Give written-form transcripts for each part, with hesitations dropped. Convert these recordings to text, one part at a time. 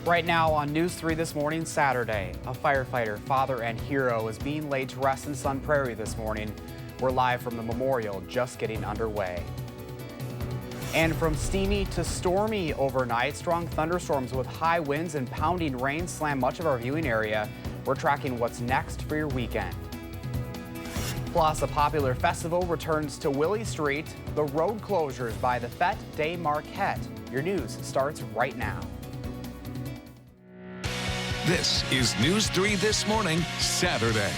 Right now on News 3 this morning, Saturday, a firefighter, father, and hero is being laid to rest in Sun Prairie this morning. We're live from the memorial, just getting underway. And from steamy to stormy overnight, strong thunderstorms with high winds and pounding rain slam much of our viewing area. We're tracking what's next for your weekend. Plus, a popular festival returns to Willie Street. The road closures by the Fête des Marquettes. Your news starts right now. This is News 3 This Morning, Saturday.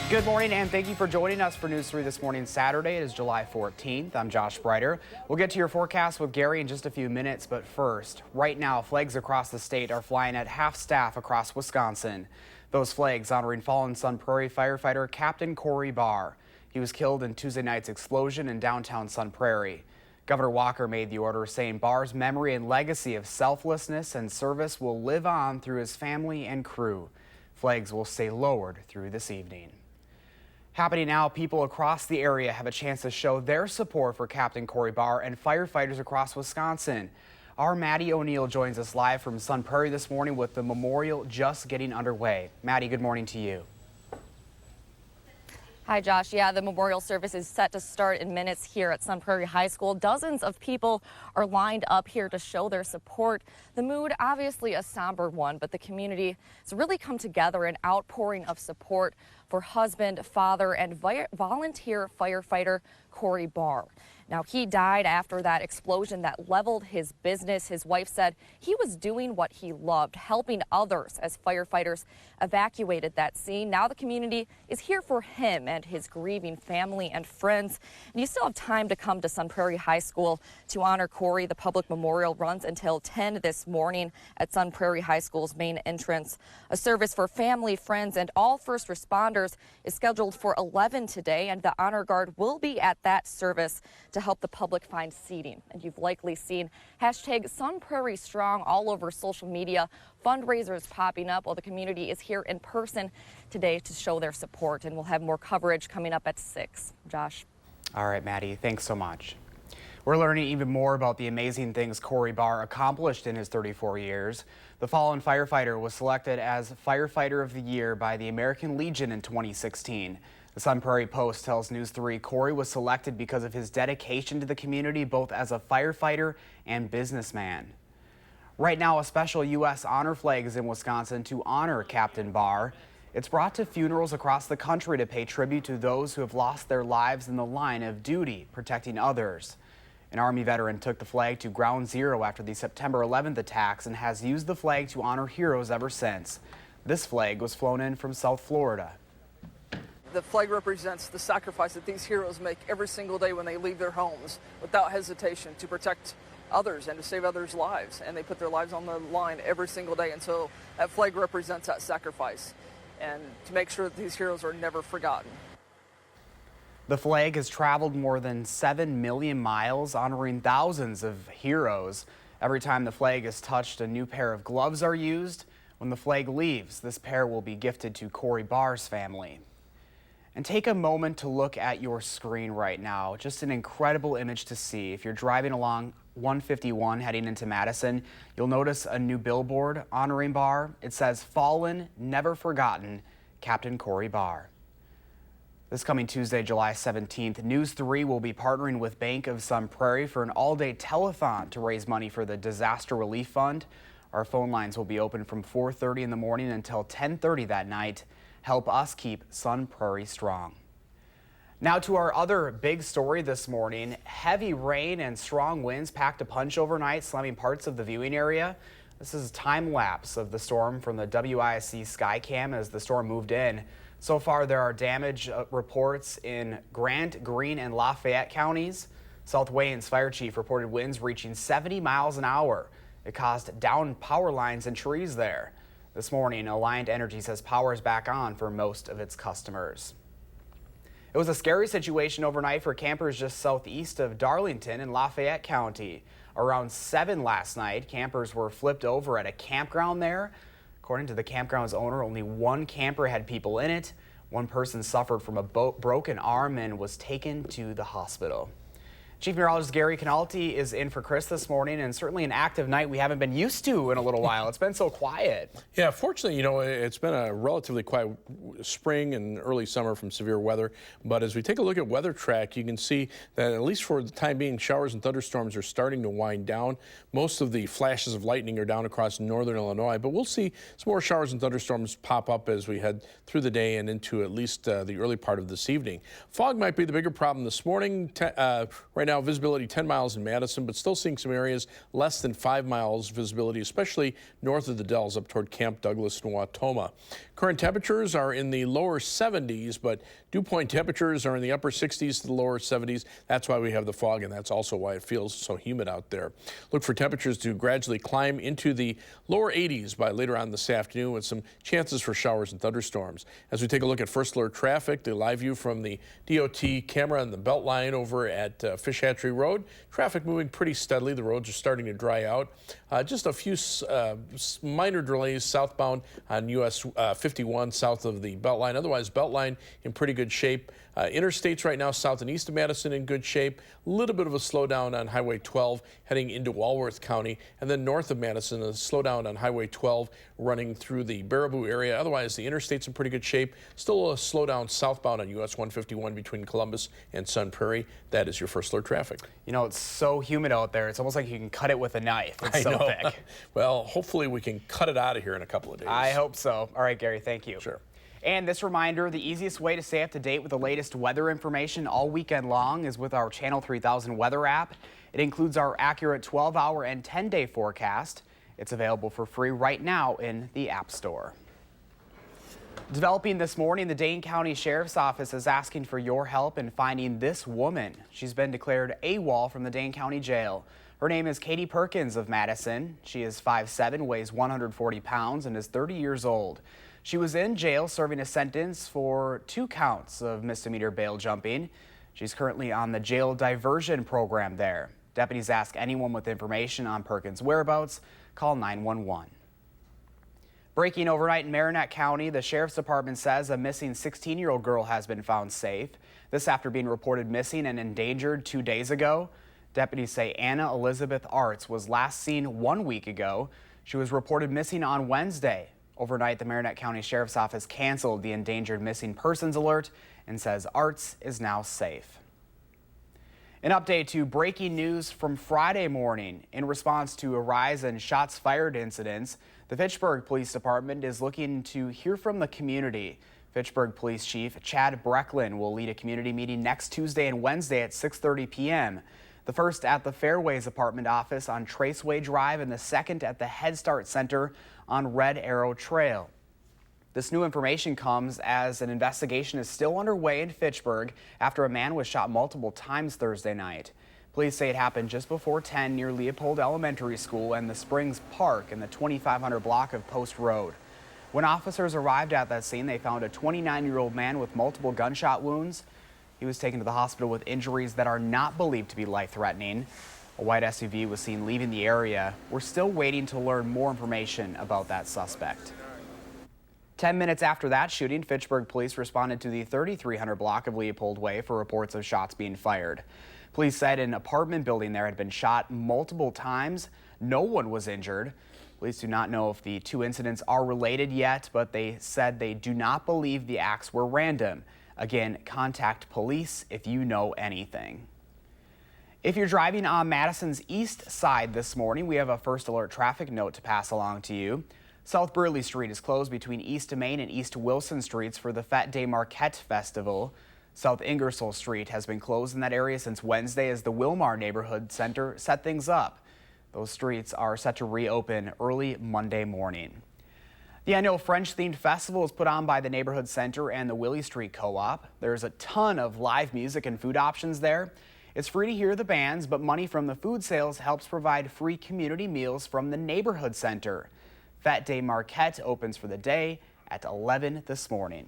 Good morning and thank you for joining us for News 3 This Morning, Saturday. It is July 14th. I'm Josh Breiter. We'll get to your forecast with Gary in just a few minutes, but first, right now, flags across the state are flying at half staff across Wisconsin. Those flags honoring fallen Sun Prairie firefighter Captain Corey Barr. He was killed in Tuesday night's explosion in downtown Sun Prairie. Governor Walker made the order, saying Barr's memory and legacy of selflessness and service will live on through his family and crew. Flags will stay lowered through this evening. Happening now, people across the area have a chance to show their support for Captain Corey Barr and firefighters across Wisconsin. Our Maddie O'Neill joins us live from Sun Prairie this morning with the memorial just getting underway. Maddie, good morning to you. Hi, Josh. Yeah, the memorial service is set to start in minutes here at Sun Prairie High School. Dozens of people are lined up here to show their support. The mood, obviously a somber one, but the community has really come together, an outpouring of support for husband, father, and volunteer firefighter Corey Barr. Now, he died after that explosion that leveled his business. His wife said he was doing what he loved, helping others as firefighters evacuated that scene. Now the community is here for him and his grieving family and friends. And you still have time to come to Sun Prairie High School to honor Corey. The public memorial runs until 10 this morning at Sun Prairie High School's main entrance. A service for family, friends, and all first responders is scheduled for 11 today, and the honor guard will be at that service to help the public find seating. And you've likely seen hashtag Sun Prairie Strong all over social media, fundraisers popping up while the community is here in person today to show their support. And we'll have more coverage coming up at 6. Josh. All right, Maddie, thanks so much. We're learning even more about the amazing things Corey Barr accomplished in his 34 years. The fallen firefighter was selected as Firefighter of the Year by the American Legion in 2016. The Sun Prairie Post tells News 3 Corey was selected because of his dedication to the community, both as a firefighter and businessman. Right now, a special U.S. honor flag is in Wisconsin to honor Captain Barr. It's brought to funerals across the country to pay tribute to those who have lost their lives in the line of duty, protecting others. An Army veteran took the flag to Ground Zero after the September 11th attacks and has used the flag to honor heroes ever since. This flag was flown in from South Florida. The flag represents the sacrifice that these heroes make every single day when they leave their homes without hesitation to protect others and to save others' lives. And they put their lives on the line every single day. And so that flag represents that sacrifice and to make sure that these heroes are never forgotten. The flag has traveled more than 7 million miles, honoring thousands of heroes. Every time the flag is touched, a new pair of gloves are used. When the flag leaves, this pair will be gifted to Corey Barr's family. And take a moment to look at your screen right now. Just an incredible image to see. If you're driving along 151 heading into Madison, you'll notice a new billboard honoring Barr. It says, "Fallen, Never Forgotten, Captain Corey Barr." This coming Tuesday, July 17th, News 3 will be partnering with Bank of Sun Prairie for an all-day telethon to raise money for the Disaster Relief Fund. Our phone lines will be open from 4:30 in the morning until 10:30 that night. Help us keep Sun Prairie strong. Now to our other big story this morning. Heavy rain and strong winds packed a punch overnight, slamming parts of the viewing area. This is a time lapse of the storm from the WISC Skycam as the storm moved in. So far, there are damage reports in Grant, Greene, and Lafayette counties. South Wayne's fire chief reported winds reaching 70 miles an hour. It caused downed power lines and trees there. This morning, Alliant Energy says power is back on for most of its customers. It was a scary situation overnight for campers just southeast of Darlington in Lafayette County. Around 7 last night, campers were flipped over at a campground there. According to the campground's owner, only one camper had people in it. One person suffered from a broken arm and was taken to the hospital. Chief Meteorologist Gary Canalti is in for Chris this morning, and certainly an active night we haven't been used to in a little while. It's been so quiet. Yeah, fortunately, it's been a relatively quiet spring and early summer from severe weather. But as we take a look at Weather Track, you can see that at least for the time being, showers and thunderstorms are starting to wind down. Most of the flashes of lightning are down across northern Illinois, but we'll see some more showers and thunderstorms pop up as we head through the day and into at least the early part of this evening. Fog might be the bigger problem this morning. Right now, visibility 10 miles in Madison, but still seeing some areas less than 5 miles visibility, especially north of the Dells up toward Camp Douglas and Watoma. Current temperatures are in the lower 70s, but dew point temperatures are in the upper 60s to the lower 70s. That's why we have the fog, and that's also why it feels so humid out there. Look for temperatures to gradually climb into the lower 80s by later on this afternoon with some chances for showers and thunderstorms. As we take a look at first alert traffic, the live view from the DOT camera on the Beltline over at Fish Hatchery Road, traffic moving pretty steadily. The roads are starting to dry out. Just a few minor delays southbound on US 51 south of the Beltline. Otherwise, Beltline in pretty good shape. Interstates right now south and east of Madison in good shape. A little bit of a slowdown on Highway 12 heading into Walworth County. And then north of Madison, a slowdown on Highway 12 running through the Baraboo area. Otherwise, the interstate's in pretty good shape. Still a slowdown southbound on US 151 between Columbus and Sun Prairie. That is your first alert traffic. You know, it's so humid out there. It's almost like you can cut it with a knife. It's so thick. Well, hopefully we can cut it out of here in a couple of days. I hope so. All right, Gary, thank you. Sure. And this reminder, the easiest way to stay up to date with the latest weather information all weekend long is with our Channel 3000 weather app. It includes our accurate 12-hour and 10-day forecast. It's available for free right now in the App Store. Developing this morning, the Dane County Sheriff's Office is asking for your help in finding this woman. She's been declared AWOL from the Dane County Jail. Her name is Katie Perkins of Madison. She is 5'7", weighs 140 pounds, and is 30 years old. She was in jail serving a sentence for 2 counts of misdemeanor bail jumping. She's currently on the jail diversion program there. Deputies ask anyone with information on Perkins' whereabouts, call 911. Breaking overnight in Marinette County, the Sheriff's Department says a missing 16-year-old girl has been found safe. This after being reported missing and endangered 2 days ago. Deputies say Anna Elizabeth Arts was last seen 1 week ago. She was reported missing on Wednesday. Overnight, the Marinette County Sheriff's Office canceled the endangered missing persons alert and says Arts is now safe. An update to breaking news from Friday morning. In response to a rise in shots fired incidents, the Fitchburg Police Department is looking to hear from the community. Fitchburg Police Chief Chad Brecklin will lead a community meeting next Tuesday and Wednesday at 6:30 p.m. The first at the Fairways Apartment Office on Traceway Drive and the second at the Head Start Center on Red Arrow Trail. This new information comes as an investigation is still underway in Fitchburg after a man was shot multiple times Thursday night. Police say it happened just before 10 near Leopold Elementary School and the Springs Park in the 2500 block of Post Road. When officers arrived at that scene, they found a 29-year-old man with multiple gunshot wounds. He was taken to the hospital with injuries that are not believed to be life-threatening. A white SUV was seen leaving the area. We're still waiting to learn more information about that suspect. 10 minutes after that shooting, Fitchburg police responded to the 3300 block of Leopold Way for reports of shots being fired. Police said an apartment building there had been shot multiple times. No one was injured. Police do not know if the two incidents are related yet, but they said they do not believe the acts were random. Again, contact police if you know anything. If you're driving on Madison's east side this morning, we have a first alert traffic note to pass along to you. South Burley Street is closed between East Main and East Wilson Streets for the Fête des Marquettes Festival. South Ingersoll Street has been closed in that area since Wednesday as the Wilmar Neighborhood Center set things up. Those streets are set to reopen early Monday morning. The annual French-themed festival is put on by the Neighborhood Center and the Willie Street Co-op. There's a ton of live music and food options there. It's free to hear the bands, but money from the food sales helps provide free community meals from the Neighborhood Center. Fête des Marquettes opens for the day at 11 this morning.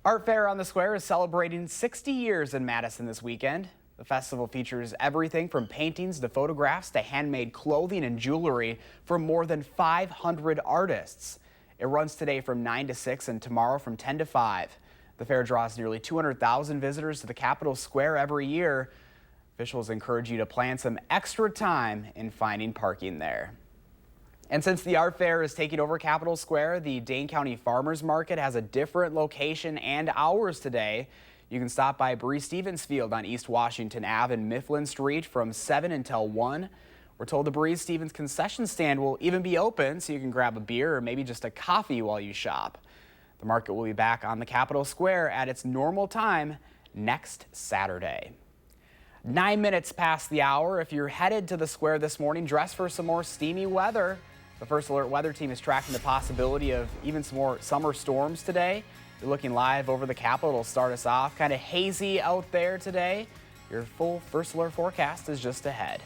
Art Fair on the Square is celebrating 60 years in Madison this weekend. The festival features everything from paintings to photographs to handmade clothing and jewelry from more than 500 artists. It runs today from 9 to 6 and tomorrow from 10 to 5. The fair draws nearly 200,000 visitors to the Capitol Square every year. Officials encourage you to plan some extra time in finding parking there. And since the art fair is taking over Capitol Square, the Dane County Farmers Market has a different location and hours today. You can stop by Bree Stevens Field on East Washington Ave and Mifflin Street from 7 until 1. We're told the Bree Stevens concession stand will even be open so you can grab a beer or maybe just a coffee while you shop. The market will be back on the Capitol Square at its normal time next Saturday. 9 minutes past the hour. If you're headed to the square this morning, dress for some more steamy weather. The First Alert Weather Team is tracking the possibility of even some more summer storms today. You're looking live over the Capitol. It'll start us off kind of hazy out there today. Your full First Alert forecast is just ahead.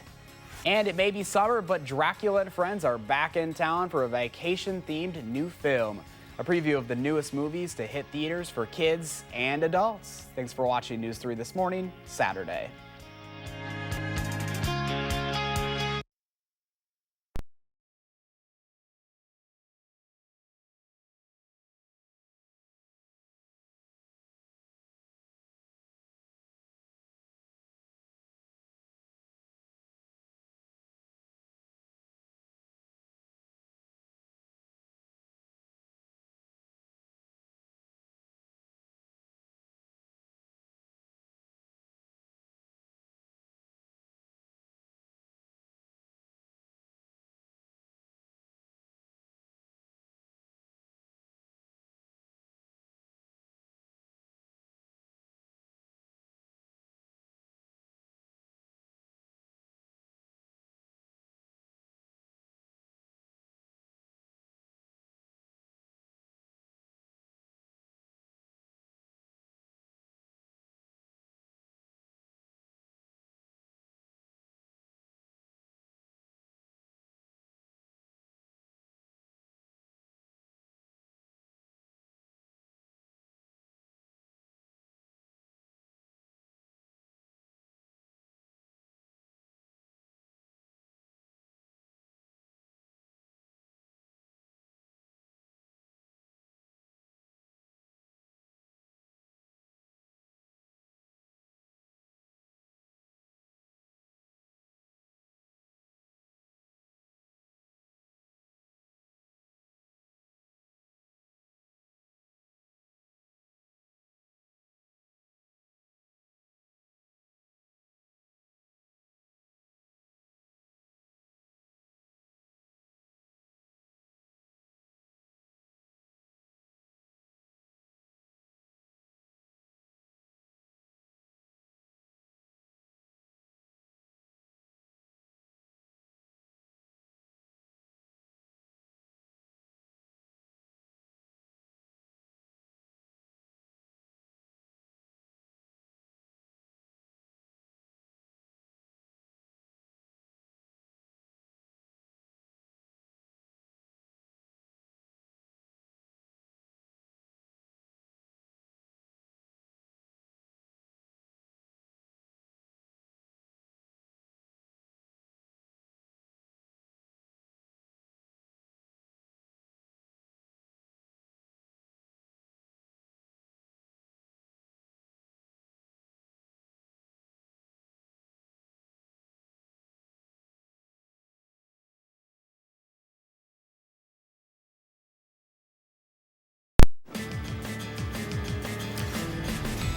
And it may be summer, but Dracula and Friends are back in town for a vacation-themed new film. A preview of the newest movies to hit theaters for kids and adults. Thanks for watching News 3 this morning, Saturday.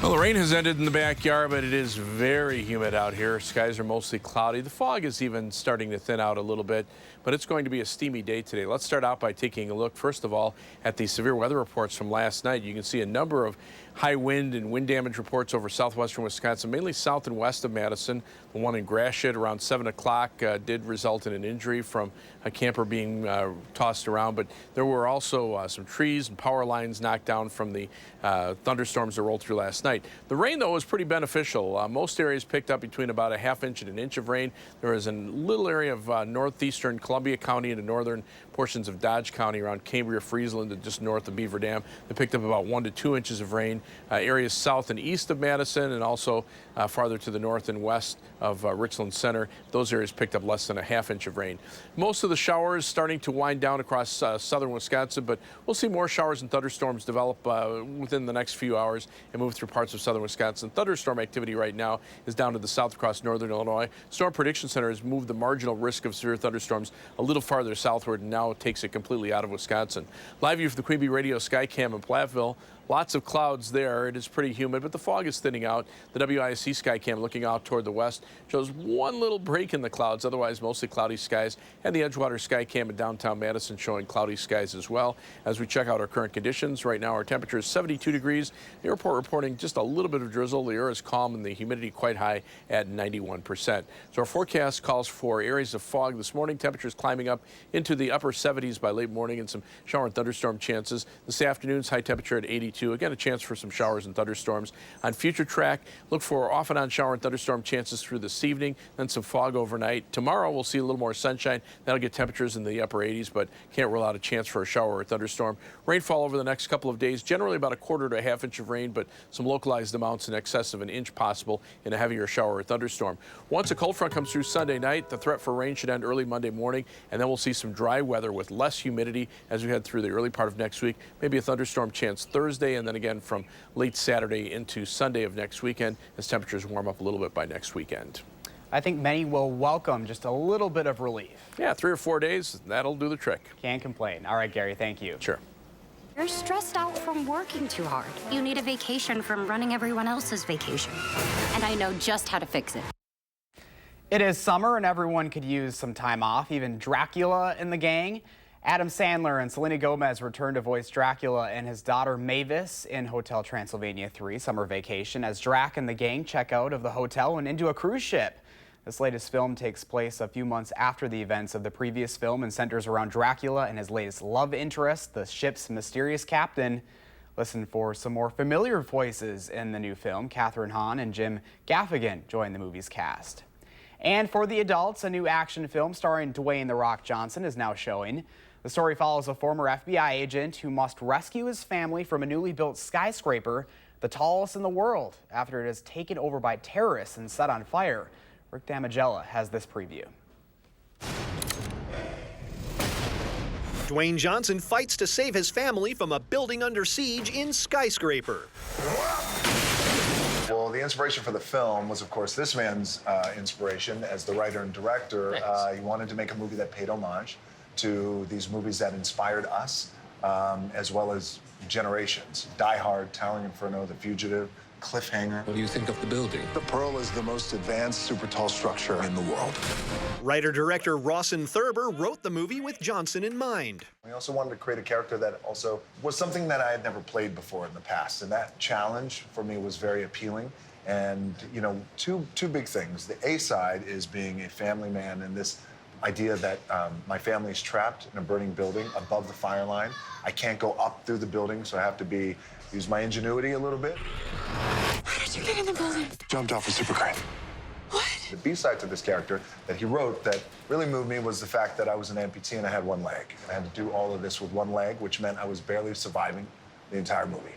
Well, the rain has ended in the backyard, but it is very humid out here. Skies are mostly cloudy. The fog is even starting to thin out a little bit, but it's going to be a steamy day today. Let's start out by taking a look, first of all, at the severe weather reports from last night. You can see a number of high wind and wind damage reports over southwestern Wisconsin, mainly south and west of Madison. The one in Gratiot around 7 o'clock did result in an injury from a camper being tossed around, but there were also some trees and power lines knocked down from the thunderstorms that rolled through last night. The rain, though, was pretty beneficial. Most areas picked up between about a half-inch and an inch of rain. There was a little area of northeastern Columbia County and the northern portions of Dodge County around Cambria, Friesland, and just north of Beaver Dam. They picked up about 1 to 2 inches of rain. Areas south and east of Madison and also farther to the north and west of Richland Center. Those areas picked up less than a half-inch of rain. Most of the showers starting to wind down across southern Wisconsin, but we'll see more showers and thunderstorms develop within the next few hours and move through parts parts of southern Wisconsin. Thunderstorm activity right now is down to the south across northern Illinois. Storm Prediction Center has moved the marginal risk of severe thunderstorms a little farther southward and now takes it completely out of Wisconsin. Live view from the Queen Bee Radio Skycam in Platteville. Lots of clouds there. It is pretty humid, but the fog is thinning out. The WISC Skycam looking out toward the west shows one little break in the clouds, otherwise mostly cloudy skies. And the Edgewater Skycam in downtown Madison showing cloudy skies as well. As we check out our current conditions, right now our temperature is 72 degrees. The airport reporting just a little bit of drizzle. The air is calm and the humidity quite high at 91%. So our forecast calls for areas of fog this morning. Temperatures climbing up into the upper 70s by late morning and some shower and thunderstorm chances. This afternoon's high temperature at 82. Again, a chance for some showers and thunderstorms. On future track, look for off and on shower and thunderstorm chances through this evening, then some fog overnight. Tomorrow, we'll see a little more sunshine. That'll get temperatures in the upper 80s, but can't rule out a chance for a shower or thunderstorm. Rainfall over the next couple of days, generally about a quarter to a half inch of rain, but some localized amounts in excess of an inch possible in a heavier shower or thunderstorm. Once a cold front comes through Sunday night, the threat for rain should end early Monday morning, and then we'll see some dry weather with less humidity as we head through the early part of next week. Maybe a thunderstorm chance Thursday, and then again from late Saturday into Sunday of next weekend as temperatures warm up a little bit by next weekend. I think many will welcome just a little bit of relief. Yeah, 3 or 4 days, that'll do the trick. Can't complain. All right, Gary, thank you. Sure. You're stressed out from working too hard. You need a vacation from running everyone else's vacation. And I know just how to fix it. It is summer and everyone could use some time off, even Dracula and the gang. Adam Sandler and Selena Gomez return to voice Dracula and his daughter Mavis in Hotel Transylvania 3 Summer Vacation as Drac and the gang check out of the hotel and into a cruise ship. This latest film takes place a few months after the events of the previous film and centers around Dracula and his latest love interest, the ship's mysterious captain. Listen for some more familiar voices in the new film. Katherine Hahn and Jim Gaffigan join the movie's cast. And for the adults, a new action film starring Dwayne "The Rock" Johnson is now showing. The story follows a former FBI agent who must rescue his family from a newly built skyscraper, the tallest in the world, after it is taken over by terrorists and set on fire. Rick Damigella has this preview. Dwayne Johnson fights to save his family from a building under siege in Skyscraper. Well, the inspiration for the film was, of course, this man's inspiration as the writer and director. He wanted to make a movie that paid homage to these movies that inspired us, as well as generations. Die Hard, Towering Inferno, The Fugitive, Cliffhanger. What do you think of the building? The Pearl is the most advanced, super tall structure in the world. Writer-director Rawson Thurber wrote the movie with Johnson in mind. We also wanted to create a character that also was something that I had never played before in the past, and that challenge for me was very appealing. And, you know, two big things. The A side is being a family man and this idea that my family is trapped in a burning building above the fire line. I can't go up through the building, so I have to use my ingenuity a little bit. How did you get in the building? Jumped off a super crane. What? The B side to this character that he wrote that really moved me was the fact that I was an amputee and I had one leg. I had to do all of this with one leg, which meant I was barely surviving the entire movie.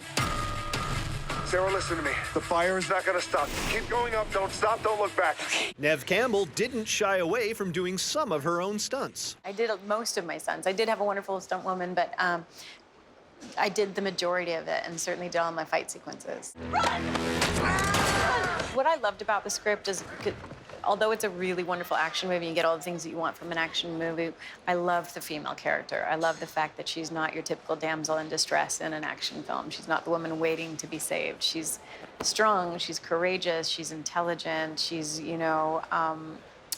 Sarah, listen to me. The fire is not going to stop. Keep going up. Don't stop. Don't look back. Neve Campbell didn't shy away from doing some of her own stunts. I did most of my stunts. I did have a wonderful stunt woman, but I did the majority of it and certainly did all my fight sequences. Run! What I loved about the script is, although it's a really wonderful action movie, you get all the things that you want from an action movie, I love the female character. I love the fact that she's not your typical damsel in distress in an action film. She's not the woman waiting to be saved. She's strong, she's courageous, she's intelligent, she's, you know,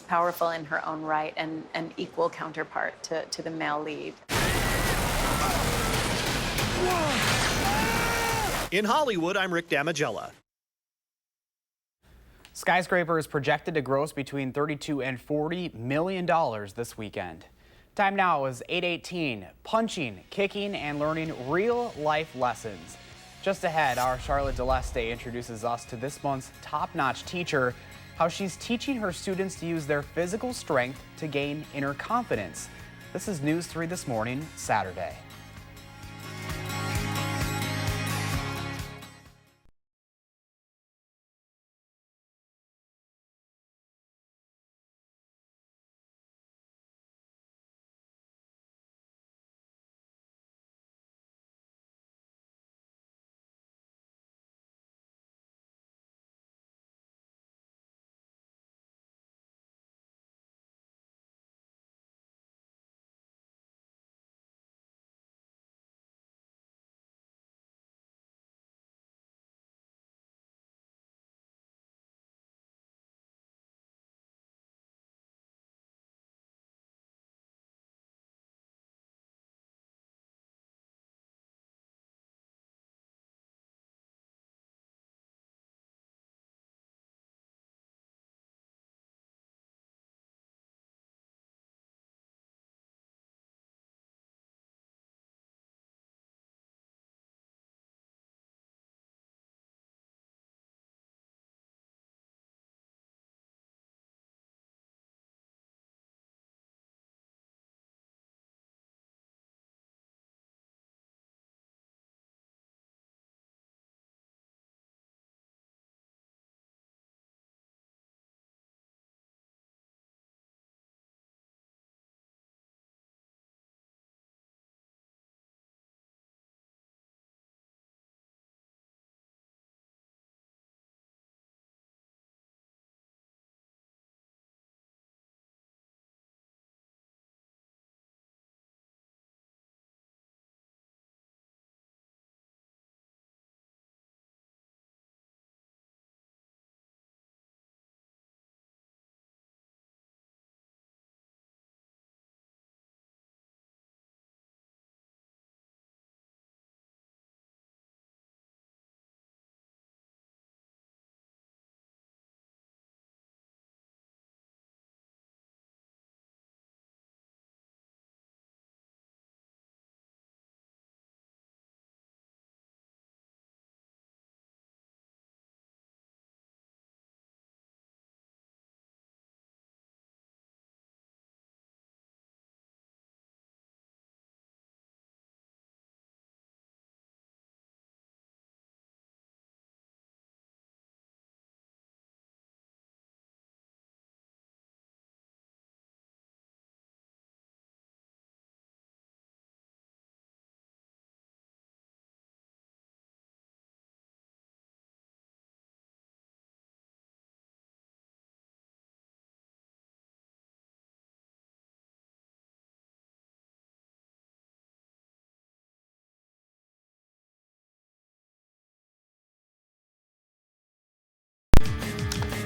powerful in her own right and an equal counterpart to the male lead. In Hollywood, I'm Rick Damigella. Skyscraper is projected to gross between $32 and $40 million this weekend. Time now is 8:18. Punching, kicking, and learning real-life lessons. Just ahead, our Charlotte Deleste introduces us to this month's top-notch teacher, how she's teaching her students to use their physical strength to gain inner confidence. This is News 3 This Morning, Saturday.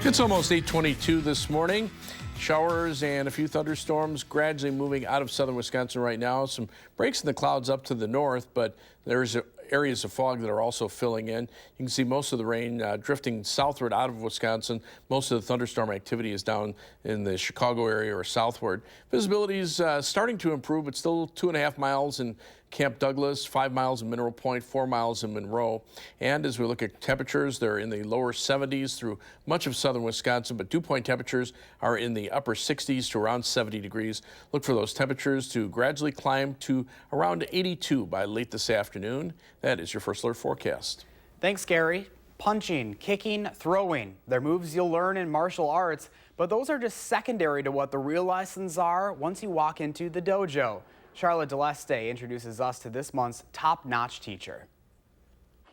It's almost 8:22 this morning. Showers and a few thunderstorms gradually moving out of southern Wisconsin right now. Some breaks in the clouds up to the north, but there's areas of fog that are also filling in. You can see most of the rain drifting southward out of Wisconsin. Most of the thunderstorm activity is down in the Chicago area or southward. Visibility is starting to improve, but still 2.5 miles in Camp Douglas, 5 miles in Mineral Point, 4 miles in Monroe. And as we look at temperatures, they're in the lower 70s through much of southern Wisconsin, but dew point temperatures are in the upper 60s to around 70 degrees. Look for those temperatures to gradually climb to around 82 by late this afternoon. That is your First Alert forecast. Thanks, Gary. Punching, kicking, throwing. They're moves you'll learn in martial arts, but those are just secondary to what the real lessons are once you walk into the dojo. Charlotte Deleste introduces us to this month's top-notch teacher.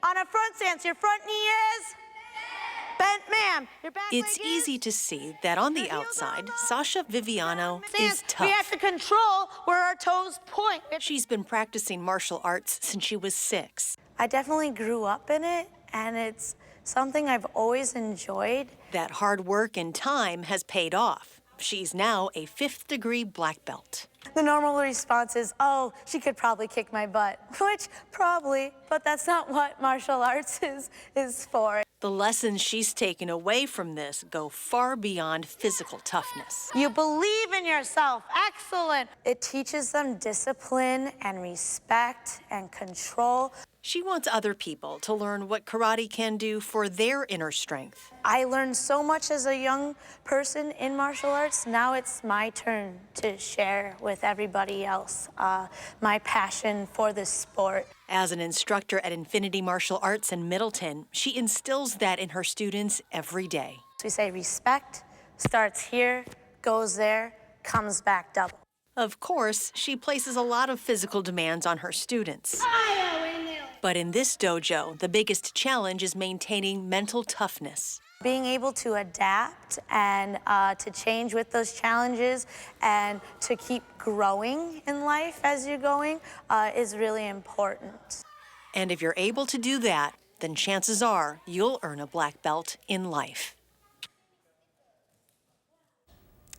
On a front stance, your front knee is bent, ma'am. Your back It's leg easy to see that on the outside, Sasha Viviano is tough. We have to control where our toes point. She's been practicing martial arts since she was 6. I definitely grew up in it, and it's something I've always enjoyed. That hard work and time has paid off. She's now a 5th-degree black belt. The normal response is, oh, she could probably kick my butt, which probably, but that's not what martial arts is for. The lessons she's taken away from this go far beyond physical toughness. You believe in yourself. Excellent. It teaches them discipline and respect and control. She wants other people to learn what karate can do for their inner strength. I learned so much as a young person in martial arts. Now it's my turn to share with everybody else my passion for this sport. As an instructor at Infinity Martial Arts in Middleton, she instills that in her students every day. We say respect starts here, goes there, comes back double. Of course, she places a lot of physical demands on her students. But in this dojo, the biggest challenge is maintaining mental toughness. Being able to adapt and to change with those challenges and to keep growing in life as you're going is really important. And if you're able to do that, then chances are you'll earn a black belt in life.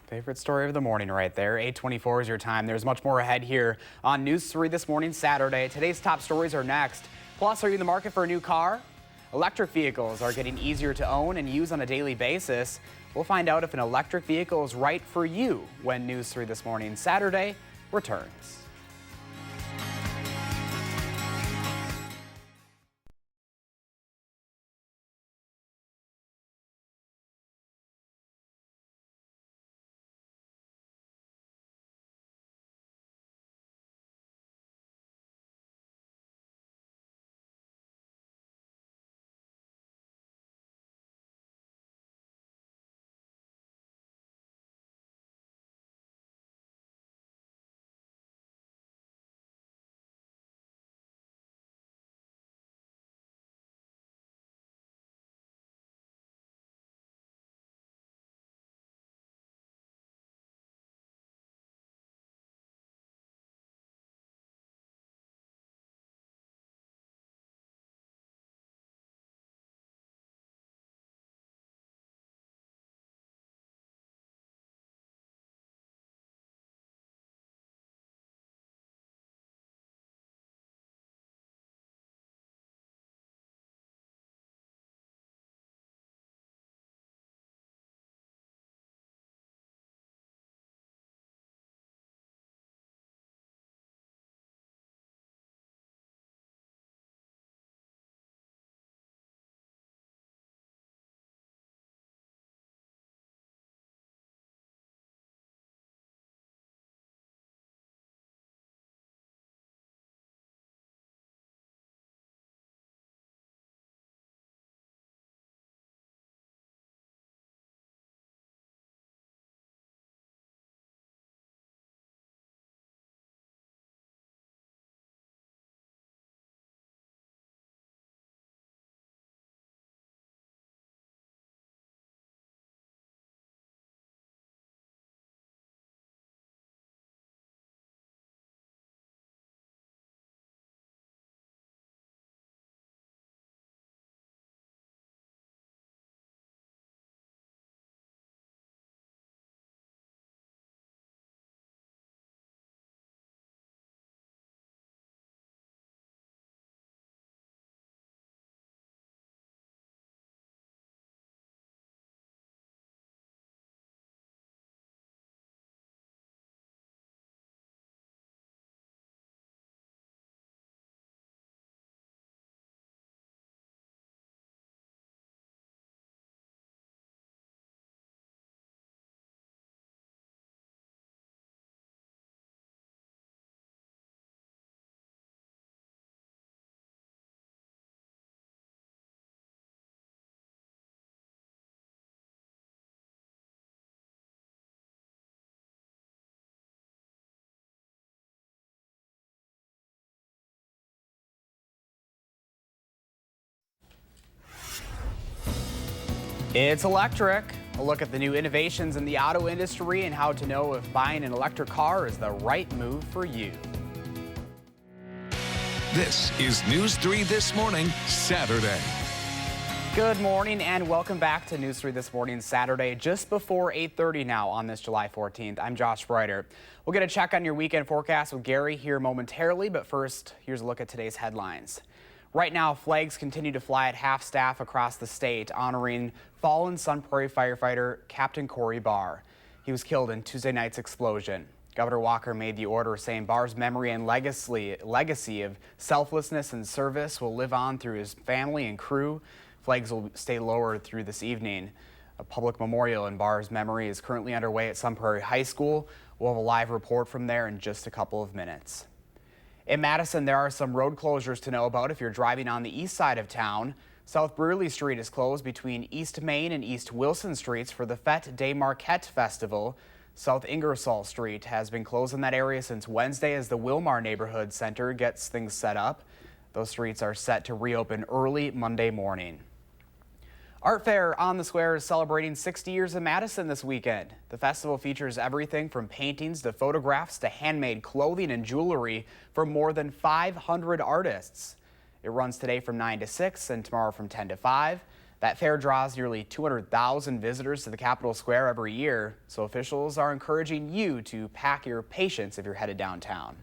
Favorite story of the morning right there. 8:24 is your time. There's much more ahead here on News 3 this morning, Saturday. Today's top stories are next. Plus, are you in the market for a new car? Electric vehicles are getting easier to own and use on a daily basis. We'll find out if an electric vehicle is right for you when News 3 this morning, Saturday, returns. It's electric. A look at the new innovations in the auto industry and how to know if buying an electric car is the right move for you. This is News 3 This Morning, Saturday. Good morning and welcome back to News 3 This Morning, Saturday, just before 8:30 now on this July 14th. I'm Josh Breiter. We'll get a check on your weekend forecast with Gary here momentarily, but first, here's a look at today's headlines. Right now, flags continue to fly at half staff across the state, honoring fallen Sun Prairie firefighter Captain Corey Barr. He was killed in Tuesday night's explosion. Governor Walker made the order saying Barr's memory and legacy of selflessness and service will live on through his family and crew. Flags will stay lowered through this evening. A public memorial in Barr's memory is currently underway at Sun Prairie High School. We'll have a live report from there in just a couple of minutes. In Madison, there are some road closures to know about if you're driving on the east side of town. South Brewerly Street is closed between East Main and East Wilson Streets for the Fête des Marquettes Festival. South Ingersoll Street has been closed in that area since Wednesday as the Wilmar Neighborhood Center gets things set up. Those streets are set to reopen early Monday morning. Art Fair on the Square is celebrating 60 years in Madison this weekend. The festival features everything from paintings to photographs to handmade clothing and jewelry from more than 500 artists. It runs today from 9 to 6 and tomorrow from 10 to 5. That fair draws nearly 200,000 visitors to the Capitol Square every year, so officials are encouraging you to pack your patience if you're headed downtown.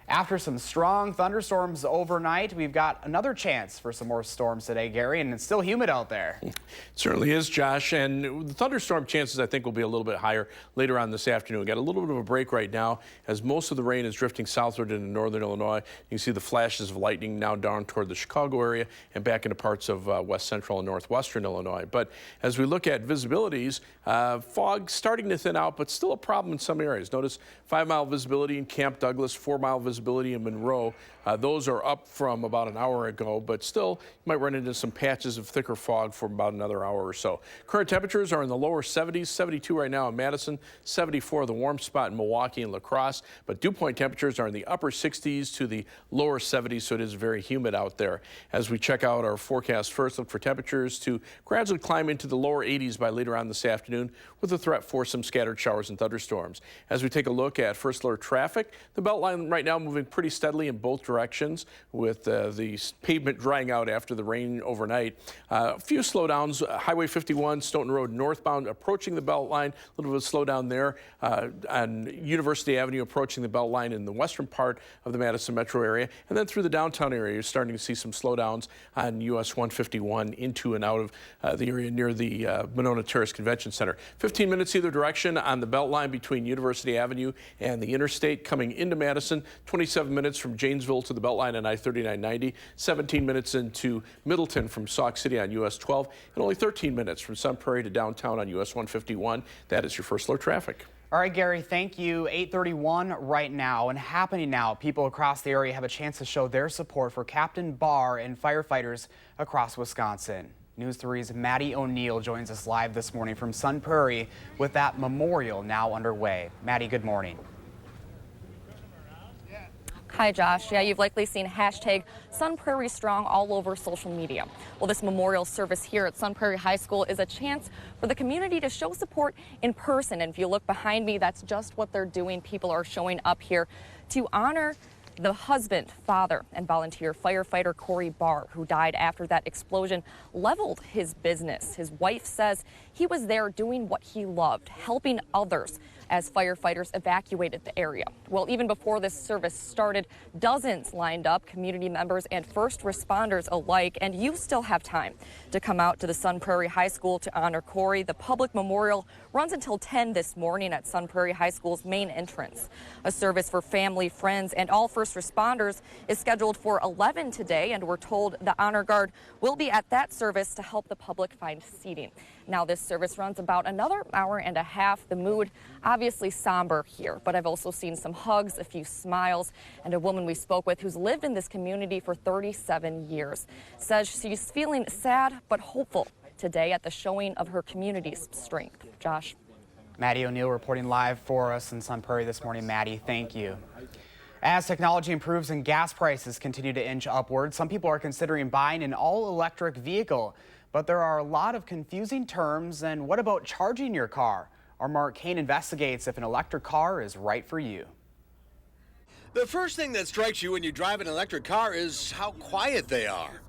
After some strong thunderstorms overnight, we've got another chance for some more storms today, Gary, and it's still humid out there. It certainly is, Josh, and the thunderstorm chances I think will be a little bit higher later on this afternoon. We got a little bit of a break right now as most of the rain is drifting southward into northern Illinois. You can see the flashes of lightning now down toward the Chicago area and back into parts of west central and northwestern Illinois. But as we look at visibilities, fog starting to thin out, but still a problem in some areas. Notice 5-mile visibility in Camp Douglas, 4-mile visibility in Monroe. Those are up from about an hour ago, but still you might run into some patches of thicker fog for about another hour or so. Current temperatures are in the lower 70s, 72 right now in Madison, 74 the warm spot in Milwaukee and La Crosse, but dew point temperatures are in the upper 60s to the lower 70s, so it is very humid out there. As we check out our forecast first, look for temperatures to gradually climb into the lower 80s by later on this afternoon with a threat for some scattered showers and thunderstorms. As we take a look at first alert traffic, the Beltline right now moving pretty steadily in both directions with the pavement drying out after the rain overnight. A few slowdowns, Highway 51, Stoughton Road northbound approaching the Beltline, a little bit of slowdown there on University Avenue approaching the Beltline in the western part of the Madison metro area. And then through the downtown area, you're starting to see some slowdowns on US 151 into and out of the area near the Monona Terrace Convention Center. 15 minutes either direction on the Beltline between University Avenue and the interstate coming into Madison. 27 minutes from Janesville to the Beltline on I-3990, 17 minutes into Middleton from Sauk City on US 12, and only 13 minutes from Sun Prairie to downtown on US 151. That is your first alert traffic. All right, Gary, thank you. 8:31 right now and happening now. People across the area have a chance to show their support for Captain Barr and firefighters across Wisconsin. News 3's Maddie O'Neill joins us live this morning from Sun Prairie with that memorial now underway. Maddie, good morning. Hi, Josh. Yeah, you've likely seen hashtag Sun Prairie Strong all over social media. Well, this memorial service here at Sun Prairie High School is a chance for the community to show support in person. And if you look behind me, that's just what they're doing. People are showing up here to honor the husband, father, and volunteer firefighter Corey Barr, who died after that explosion leveled his business. His wife says he was there doing what he loved, helping others as firefighters evacuated the area. Well, even before this service started, dozens lined up, community members and first responders alike, and you still have time to come out to the Sun Prairie High School to honor Corey. The public memorial runs until 10 this morning at Sun Prairie High School's main entrance. A service for family, friends, and all first responders is scheduled for 11 today, and we're told the Honor Guard will be at that service to help the public find seating. Now, this service runs about another hour and a half. The mood obviously somber here, but I've also seen some hugs, a few smiles, and a woman we spoke with who's lived in this community for 37 years says she's feeling sad but hopeful today at the showing of her community's strength. Josh. Maddie O'Neill reporting live for us in Sun Prairie this morning. Maddie, thank you. As technology improves and gas prices continue to inch upward, some people are considering buying an all-electric vehicle. But there are a lot of confusing terms, and what about charging your car? Our Mark Kane investigates if an electric car is right for you. The first thing that strikes you when you drive an electric car is how quiet they are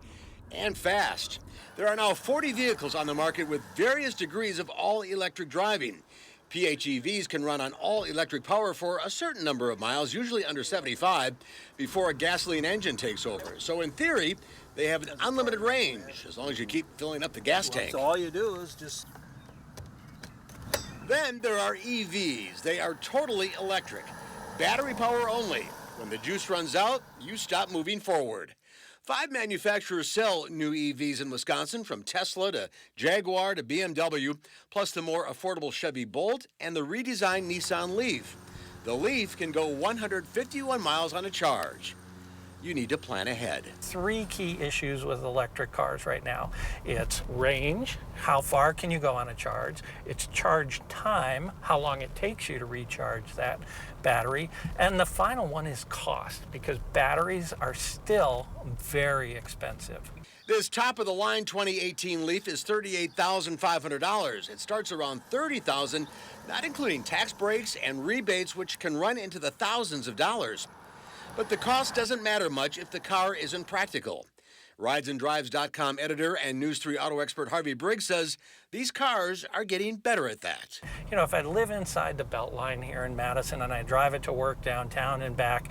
and fast. There are now 40 vehicles on the market with various degrees of all-electric driving. PHEVs can run on all-electric power for a certain number of miles, usually under 75, before a gasoline engine takes over. So in theory, they have an unlimited range, as long as you keep filling up the gas tank. So all you do is just... Then there are EVs. They are totally electric. Battery power only. When the juice runs out, you stop moving forward. 5 manufacturers sell new EVs in Wisconsin, from Tesla to Jaguar to BMW, plus the more affordable Chevy Bolt and the redesigned Nissan Leaf. The Leaf can go 151 miles on a charge. You need to plan ahead. 3 key issues with electric cars right now. It's range, how far can you go on a charge? It's charge time, how long it takes you to recharge that battery. And the final one is cost, because batteries are still very expensive. This top-of-the-line 2018 Leaf is $38,500. It starts around $30,000, not including tax breaks and rebates, which can run into the thousands of dollars. But the cost doesn't matter much if the car isn't practical. RidesAndDrives.com editor and News 3 auto expert Harvey Briggs says these cars are getting better at that. You know, if I live inside the Beltline here in Madison and I drive it to work downtown and back,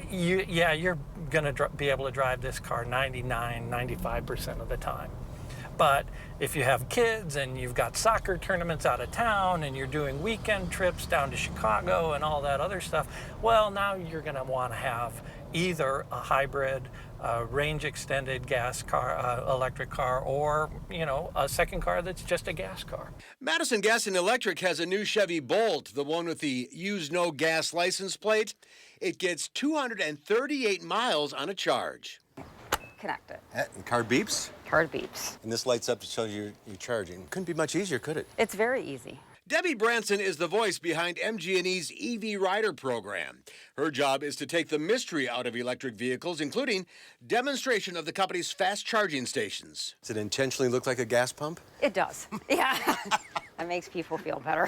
you're going to be able to drive this car 95% of the time. But if you have kids and you've got soccer tournaments out of town and you're doing weekend trips down to Chicago and all that other stuff, well, now you're going to want to have either a hybrid, range extended gas car, electric car, or, you know, a second car that's just a gas car. Madison Gas and Electric has a new Chevy Bolt, the one with the use no gas license plate. It gets 238 miles on a charge. Connect it. And car beeps? Card beeps. And this lights up to tell you you're charging. Couldn't be much easier, could it? It's very easy. Debbie Branson is the voice behind MG&E's EV Rider program. Her job is to take the mystery out of electric vehicles, including demonstration of the company's fast charging stations. Does it intentionally look like a gas pump? It does. Yeah. That makes people feel better.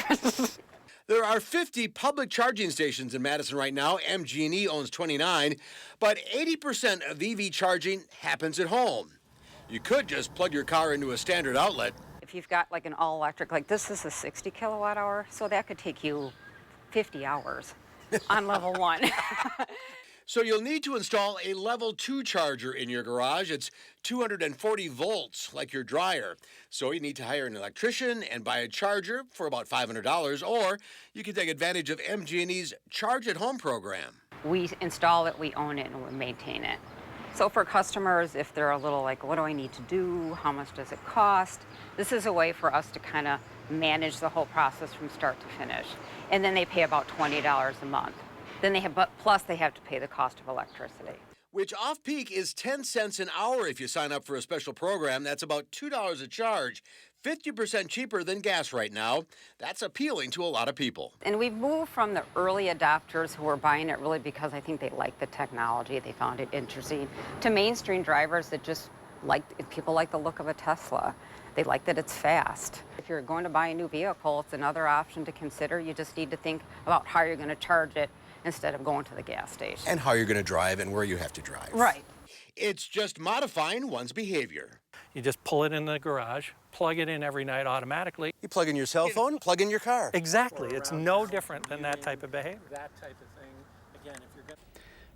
There are 50 public charging stations in Madison right now. MG&E owns 29, but 80% of EV charging happens at home. You could just plug your car into a standard outlet. If you've got like an all-electric, like this is a 60 kilowatt hour, so that could take you 50 hours on level 1. So you'll need to install a level 2 charger in your garage. It's 240 volts, like your dryer. So you need to hire an electrician and buy a charger for about $500, or you can take advantage of MG&E's Charge at Home program. We install it, we own it, and we maintain it. So for customers, if they're a little like, what do I need to do? How much does it cost? This is a way for us to kind of manage the whole process from start to finish. And then they pay about $20 a month. Then they have, plus they have to pay the cost of electricity. Which off-peak is 10 cents an hour if you sign up for a special program. That's about $2 a charge, 50% cheaper than gas right now. That's appealing to a lot of people. And we've moved from the early adopters who were buying it really because I think they liked the technology, they found it interesting, to mainstream drivers that just people like the look of a Tesla. They like that it's fast. If you're going to buy a new vehicle, it's another option to consider. You just need to think about how you're going to charge it instead of going to the gas station. And how you're going to drive and where you have to drive. Right. It's just modifying one's behavior. You just pull it in the garage, plug it in every night automatically. You plug in your cell phone, plug in your car. Exactly. It's no different than that type of behavior. That type of thing, again, if you're going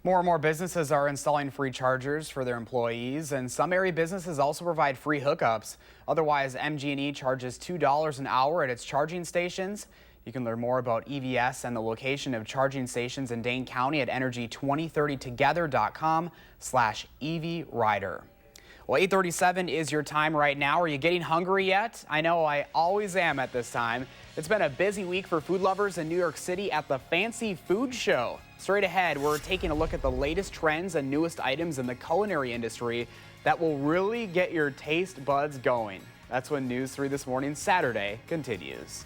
More and more businesses are installing free chargers for their employees, and some area businesses also provide free hookups. Otherwise, MG&E charges $2 an hour at its charging stations. You can learn more about EVS and the location of charging stations in Dane County at energy2030together.com/EV-Rider. Well, 8:37 is your time right now. Are you getting hungry yet? I know I always am at this time. It's been a busy week for food lovers in New York City at the Fancy Food Show. Straight ahead, we're taking a look at the latest trends and newest items in the culinary industry that will really get your taste buds going. That's when News 3 This Morning Saturday continues.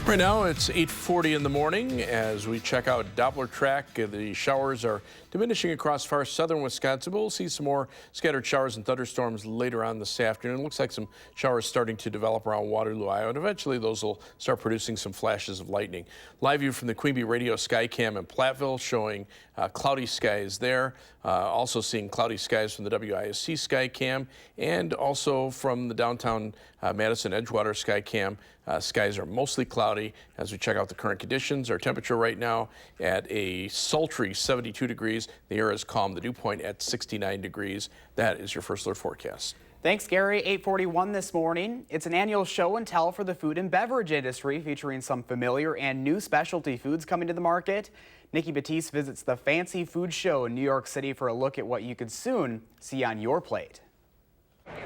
Right now it's 8:40 in the morning as we check out Doppler track. The showers are diminishing across far southern Wisconsin. We'll see some more scattered showers and thunderstorms later on this afternoon. It looks like some showers starting to develop around Waterloo, Iowa, and eventually those will start producing some flashes of lightning. Live view from the Queen Bee Radio Skycam in Platteville showing cloudy skies there. Also seeing cloudy skies from the WISC Skycam and also from the downtown Madison Edgewater Skycam. Skies are mostly cloudy as we check out the current conditions. Our temperature right now at a sultry 72 degrees. The air is calm. The dew point at 69 degrees. That is your First Alert forecast. Thanks, Gary. 8:41 this morning. It's an annual show and tell for the food and beverage industry featuring some familiar and new specialty foods coming to the market. Nikki Batiste visits the Fancy Food Show in New York City for a look at what you could soon see on your plate.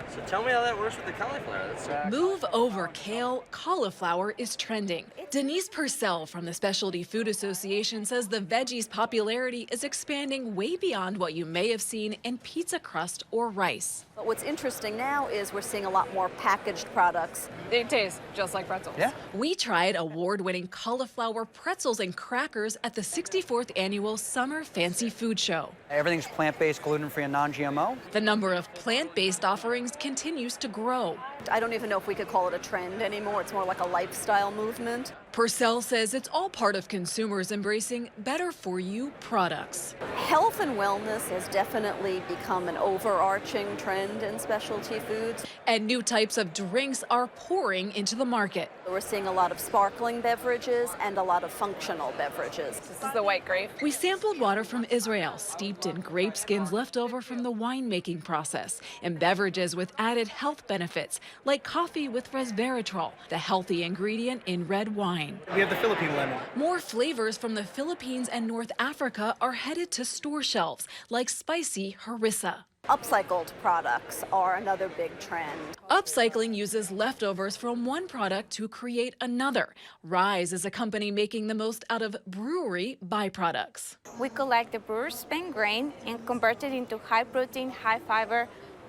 So tell me how that works with the cauliflower. Move over, kale. Cauliflower is trending. Denise Purcell from the Specialty Food Association says the veggie's popularity is expanding way beyond what you may have seen in pizza crust or rice. But what's interesting now is we're seeing a lot more packaged products. They taste just like pretzels. Yeah. We tried award-winning cauliflower pretzels and crackers at the 64th annual Summer Fancy Food Show. Everything's plant-based, gluten-free, and non-GMO. The number of plant-based offerings continues to grow. I don't even know if we could call it a trend anymore. It's more like a lifestyle movement. Purcell says it's all part of consumers embracing better-for-you products. Health and wellness has definitely become an overarching trend in specialty foods. And new types of drinks are pouring into the market. We're seeing a lot of sparkling beverages and a lot of functional beverages. This is the white grape. We sampled water from Israel, steeped in grape skins left over from the winemaking process, and beverages with added health benefits, like coffee with resveratrol, the healthy ingredient in red wine. We have the Philippine lemon. More flavors from the Philippines and North Africa are headed to store shelves, like spicy harissa. Upcycled products are another big trend. Upcycling uses leftovers from one product to create another. Rise is a company making the most out of brewery byproducts. We collect the brewer's spent grain and convert it into high-protein, high-fiber,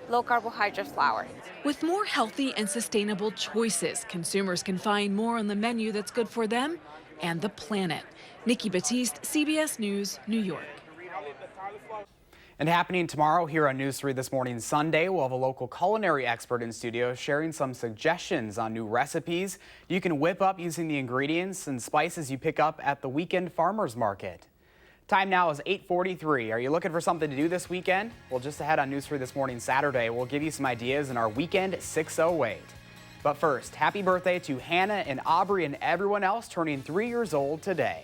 low-carbohydrate flour. With more healthy and sustainable choices, consumers can find more on the menu that's good for them and the planet. Nikki Batiste, CBS News, New York. And happening tomorrow here on News 3 This Morning Sunday, we'll have a local culinary expert in studio sharing some suggestions on new recipes you can whip up using the ingredients and spices you pick up at the weekend farmers market. Time now is 8:43. Are you looking for something to do this weekend? Well, just ahead on News 3 This Morning Saturday, we'll give you some ideas in our Weekend 608. But first, happy birthday to Hannah and Aubrey and everyone else turning 3 years old today.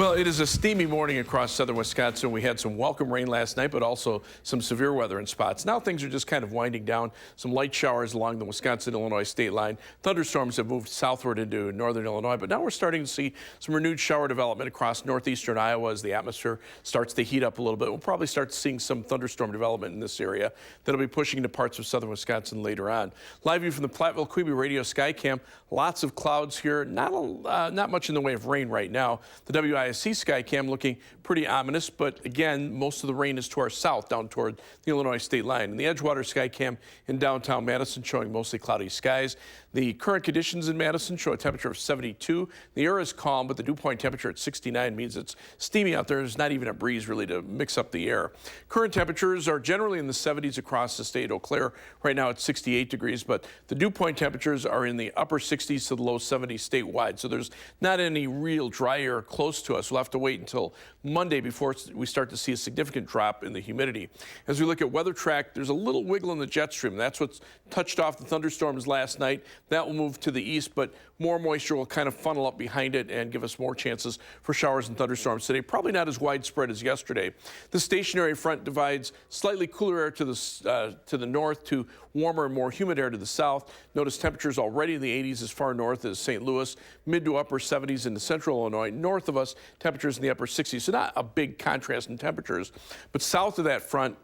Well, it is a steamy morning across southern Wisconsin. We had some welcome rain last night, but also some severe weather in spots. Now things are just kind of winding down. Some light showers along the Wisconsin-Illinois state line. Thunderstorms have moved southward into northern Illinois, but now we're starting to see some renewed shower development across northeastern Iowa as the atmosphere starts to heat up a little bit. We'll probably start seeing some thunderstorm development in this area that'll be pushing into parts of southern Wisconsin later on. Live view from the Platteville-Quebe radio Skycam. Lots of clouds here. Not much in the way of rain right now. The WISC Skycam looking pretty ominous, but again, most of the rain is to our south, down toward the Illinois state line. And the Edgewater Skycam in downtown Madison showing mostly cloudy skies. The current conditions in Madison show a temperature of 72. The air is calm, but the dew point temperature at 69 means it's steamy out there. There's not even a breeze really to mix up the air. Current temperatures are generally in the 70s across the state. Eau Claire right now at 68 degrees, but the dew point temperatures are in the upper 60s to the low 70s statewide. So there's not any real dry air close to us. We'll have to wait until Monday before we start to see a significant drop in the humidity. As we look at weather track, there's a little wiggle in the jet stream. That's what's touched off the thunderstorms last night. That will move to the east, but more moisture will kind of funnel up behind it and give us more chances for showers and thunderstorms today. Probably not as widespread as yesterday. The stationary front divides slightly cooler air to the north to warmer and more humid air to the south. Notice temperatures already in the 80s as far north as St. Louis, mid to upper 70s into central Illinois. North of us, temperatures in the upper 60s. So not a big contrast in temperatures, but south of that front,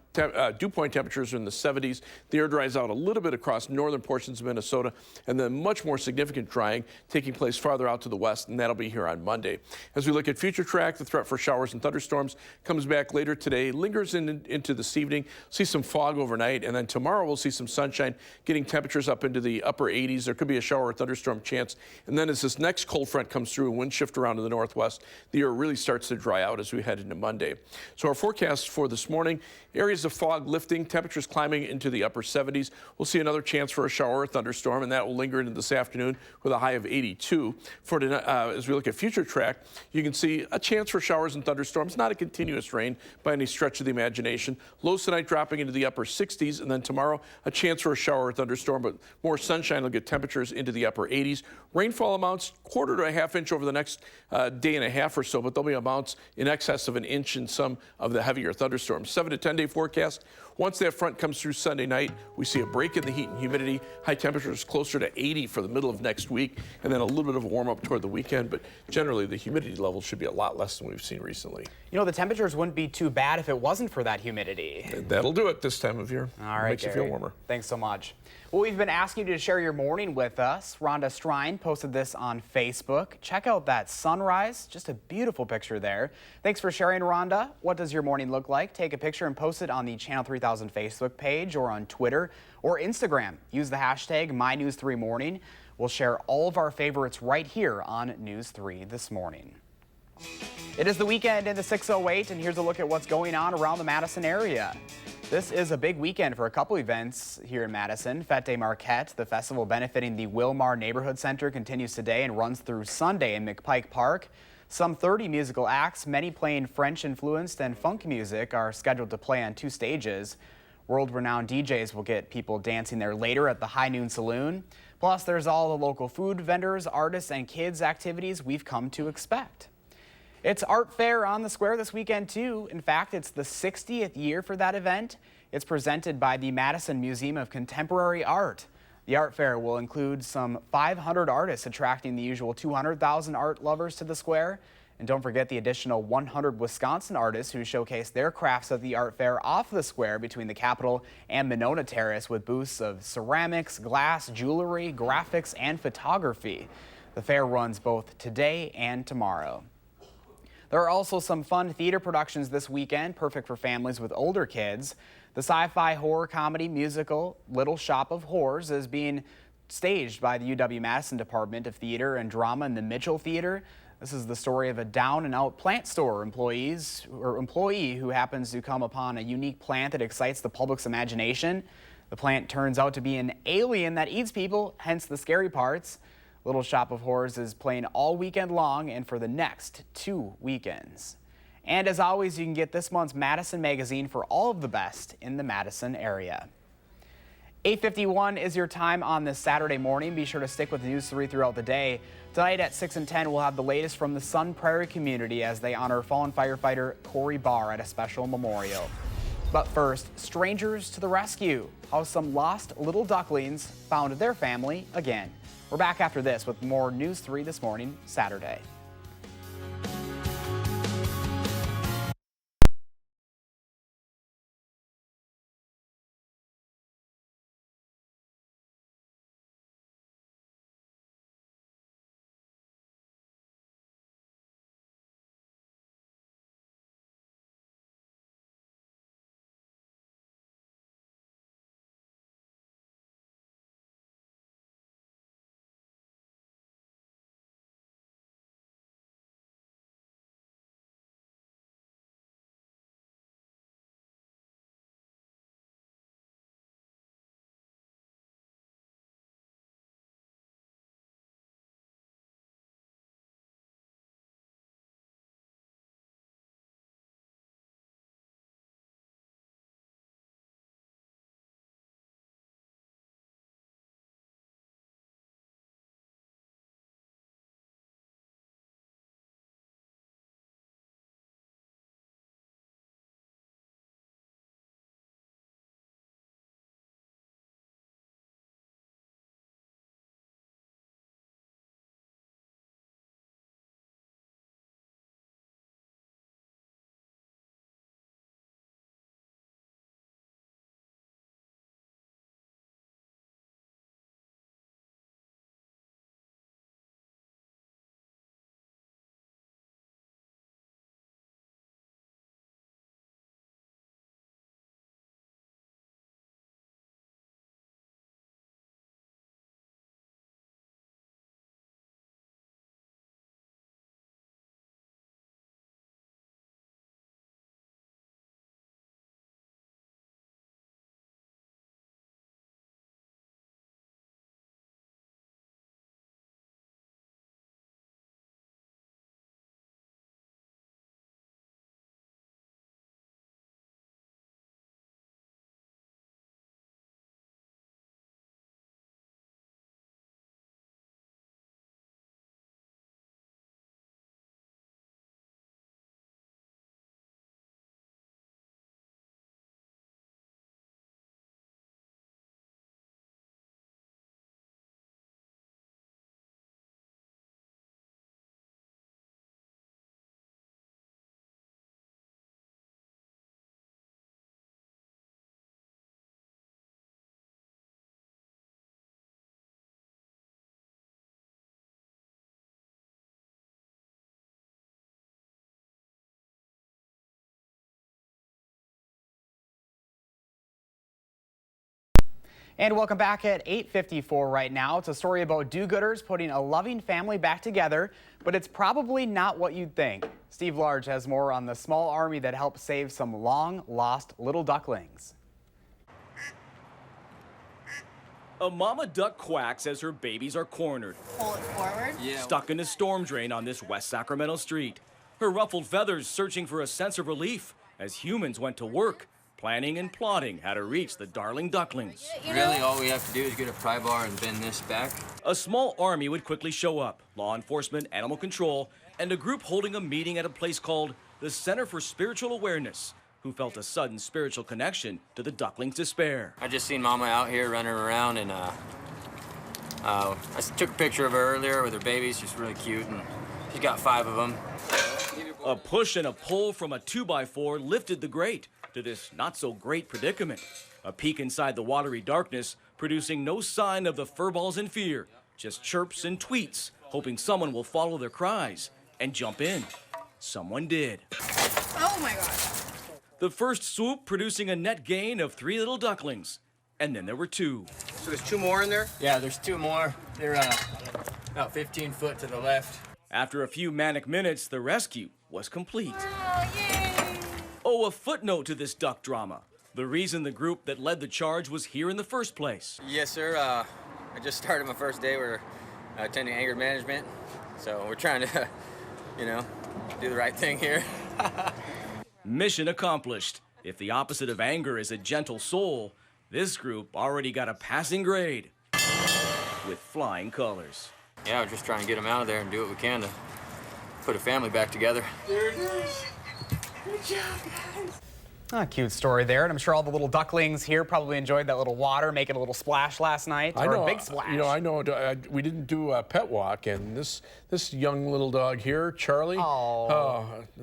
dew point temperatures are in the 70s. The air dries out a little bit across northern portions of Minnesota, and then much more significant drying taking place farther out to the west, and that'll be here on Monday. As we look at future track, the threat for showers and thunderstorms comes back later today, lingers into this evening. See some fog overnight, and then tomorrow we'll see some sunshine, getting temperatures up into the upper 80s. There could be a shower or thunderstorm chance, and then as this next cold front comes through and wind shift around to the northwest, the air really starts to dry out as we head into Monday. So our forecast for this morning, areas of fog lifting, temperatures climbing into the upper 70s. We'll see another chance for a shower or thunderstorm, and that will linger into this afternoon with a high of 82. For tonight, as we look at future track, you can see a chance for showers and thunderstorms, not a continuous rain by any stretch of the imagination. Lows tonight dropping into the upper 60s, and then tomorrow a chance for a shower or thunderstorm, but more sunshine will get temperatures into the upper 80s. Rainfall amounts quarter to a half inch over the next day and a half or so, but there'll be amounts in excess of an inch in some of the heavier thunderstorms. 7 to 10 day forecast. Once that front comes through Sunday night, we see a break in the heat and humidity. High temperatures closer to 80 for the middle of next week, and then a little bit of a warm up toward the weekend. But generally, the humidity level should be a lot less than we've seen recently. You know, the temperatures wouldn't be too bad if it wasn't for that humidity. That'll do it this time of year. All right, makes you feel warmer. Thanks so much. Well, we've been asking you to share your morning with us. Rhonda Strine posted this on Facebook. Check out that sunrise. Just a beautiful picture there. Thanks for sharing, Rhonda. What does your morning look like? Take a picture and post it on the Channel 3000 Facebook page or on Twitter or Instagram. Use the hashtag MyNews3Morning. We'll share all of our favorites right here on News 3 This Morning. It is the weekend in the 608, and here's a look at what's going on around the Madison area. This is a big weekend for a couple events here in Madison. Fête des Marquettes, the festival benefiting the Wilmar Neighborhood Center, continues today and runs through Sunday in McPike Park. Some 30 musical acts, many playing French-influenced and funk music, are scheduled to play on 2 stages. World-renowned DJs will get people dancing there later at the High Noon Saloon. Plus, there's all the local food vendors, artists, and kids activities we've come to expect. It's Art Fair on the Square this weekend, too. In fact, it's the 60th year for that event. It's presented by the Madison Museum of Contemporary Art. The art fair will include some 500 artists, attracting the usual 200,000 art lovers to the square. And don't forget the additional 100 Wisconsin artists who showcase their crafts at the art fair off the square between the Capitol and Monona Terrace, with booths of ceramics, glass, jewelry, graphics, and photography. The fair runs both today and tomorrow. There are also some fun theater productions this weekend, perfect for families with older kids. The sci-fi horror comedy musical Little Shop of Horrors is being staged by the UW-Madison Department of Theater and Drama in the Mitchell Theater. This is the story of a down-and-out plant store employee who happens to come upon a unique plant that excites the public's imagination. The plant turns out to be an alien that eats people, hence the scary parts. Little Shop of Horrors is playing all weekend long and for the next 2 weekends. And as always, you can get this month's Madison magazine for all of the best in the Madison area. 8:51 is your time on this Saturday morning. Be sure to stick with News 3 throughout the day. Tonight at 6 and 10, we'll have the latest from the Sun Prairie community as they honor fallen firefighter Corey Barr at a special memorial. But first, strangers to the rescue. How some lost little ducklings found their family again. We're back after this with more News 3 This Morning, Saturday. And welcome back at 8:54 right now. It's a story about do-gooders putting a loving family back together, but it's probably not what you'd think. Steve Large has more on the small army that helped save some long-lost little ducklings. A mama duck quacks as her babies are cornered. Pull it forward. Yeah. Stuck in a storm drain on this West Sacramento street. Her ruffled feathers searching for a sense of relief as humans went to work, planning and plotting how to reach the darling ducklings. Really, all we have to do is get a pry bar and bend this back. A small army would quickly show up, law enforcement, animal control, and a group holding a meeting at a place called the Center for Spiritual Awareness, who felt a sudden spiritual connection to the ducklings' despair. I just seen Mama out here running around, and I took a picture of her earlier with her babies. She's really cute, and she's got 5 of them. A push and a pull from a 2x4 lifted the grate to this not-so-great predicament. A peek inside the watery darkness, producing no sign of the furballs in fear, just chirps and tweets, hoping someone will follow their cries and jump in. Someone did. Oh my gosh. The first swoop producing a net gain of 3 little ducklings, and then there were 2. So there's 2 more in there? Yeah, there's 2 more. They're about 15 foot to the left. After a few manic minutes, the rescue was complete. Oh, yay! Oh, a footnote to this duck drama. The reason the group that led the charge was here in the first place. Yes, sir. I just started my first day. We're attending anger management. So we're trying to, do the right thing here. Mission accomplished. If the opposite of anger is a gentle soul, this group already got a passing grade with flying colors. Yeah, we're just trying to get them out of there and do what we can to put a family back together. There it is. Good job, guys. Cute story there, and I'm sure all the little ducklings here probably enjoyed that little water, making a little splash last night, or a big splash. You know, I know we didn't do a pet walk, and this young little dog here, Charlie,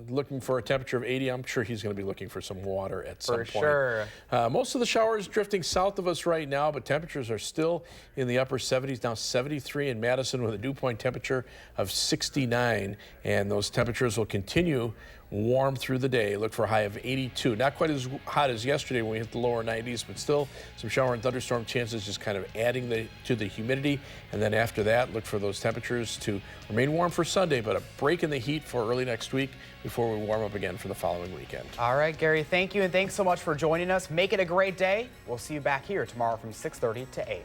looking for a temperature of 80. I'm sure he's going to be looking for some water at some point. For sure. Most of the showers drifting south of us right now, but temperatures are still in the upper 70s, now 73 in Madison with a dew point temperature of 69, and those temperatures will continue warm through the day. Look for a high of 82. Not quite as hot as yesterday when we hit the lower 90s, but still some shower and thunderstorm chances, just kind of adding to the humidity. And then after that, look for those temperatures to remain warm for Sunday, but a break in the heat for early next week before we warm up again for the following weekend. All right, Gary, thank you, and thanks so much for joining us. Make it a great day. We'll see you back here tomorrow from 6:30 to 8.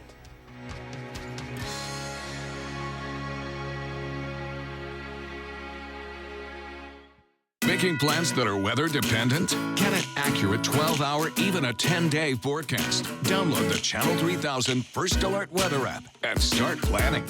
Making plans that are weather dependent? Get an accurate 12-hour, even a 10-day forecast. Download the Channel 3000 First Alert Weather app and start planning.